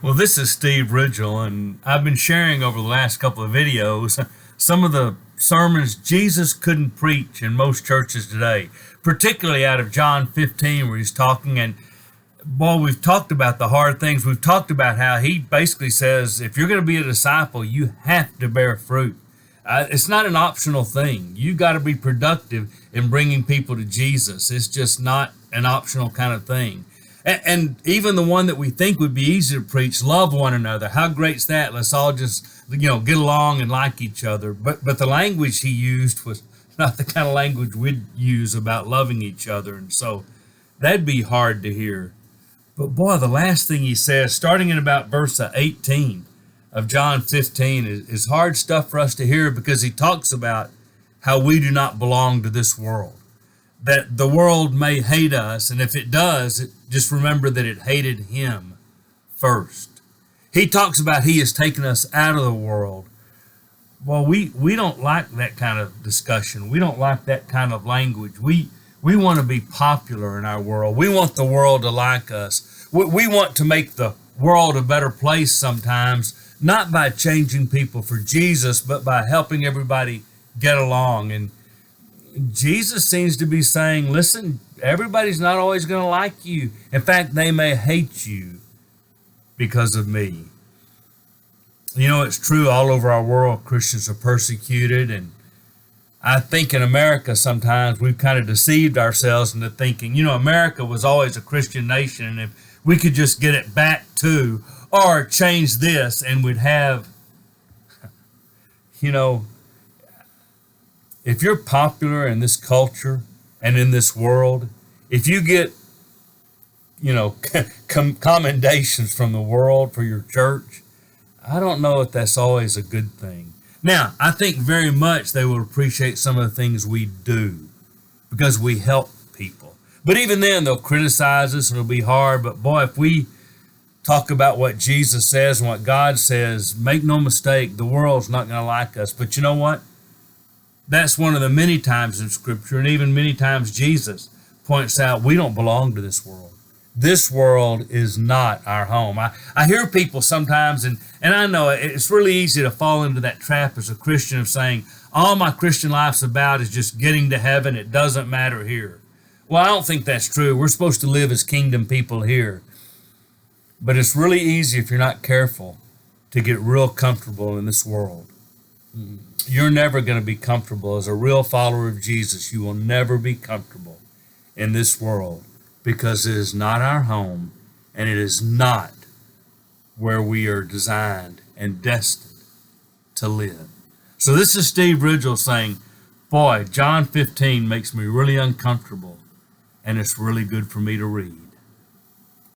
Well, this is Steve Ridgel, and I've been sharing over the last couple of videos some of the sermons Jesus couldn't preach in most churches today, particularly out of John 15, where he's talking. And boy, we've talked about the hard things. We've talked about how he basically says, if you're going to be a disciple, you have to bear fruit. It's not an optional thing. You got to be productive in bringing people to Jesus. It's just not an optional kind of thing. And even the one that we think would be easy to preach, love one another. How great's that? Let's all just, get along and like each other. But the language he used was not the kind of language we'd use about loving each other. And so that'd be hard to hear. But boy, the last thing he says, starting in about verse 18 of John 15, is hard stuff for us to hear, because he talks about how we do not belong to this world. That the world may hate us, and if it does, just remember that it hated him first. He talks about he has taken us out of the world. Well, we don't like that kind of discussion. We don't like that kind of language. We want to be popular in our world. We want the world to like us. We want to make the world a better place sometimes, not by changing people for Jesus, but by helping everybody get along. And Jesus seems to be saying, listen, everybody's not always going to like you. In fact, they may hate you because of me. It's true all over our world, Christians are persecuted. And I think in America sometimes we've kind of deceived ourselves into thinking, America was always a Christian nation, and if we could just get it back to, or change this, and we'd have, if you're popular in this culture and in this world, if you get, commendations from the world for your church, I don't know if that's always a good thing. Now, I think very much they will appreciate some of the things we do because we help people. But even then, they'll criticize us and it'll be hard. But boy, if we talk about what Jesus says and what God says, make no mistake, the world's not going to like us. But you know what? That's one of the many times in Scripture, and even many times Jesus points out we don't belong to this world. This world is not our home. I hear people sometimes, and I know it's really easy to fall into that trap as a Christian of saying, all my Christian life's about is just getting to heaven. It doesn't matter here. Well, I don't think that's true. We're supposed to live as kingdom people here. But it's really easy, if you're not careful, to get real comfortable in this world. You're never going to be comfortable. As a real follower of Jesus, you will never be comfortable in this world, because it is not our home, and it is not where we are designed and destined to live. So this is Steve Ridgel saying, boy, John 15 makes me really uncomfortable, and it's really good for me to read.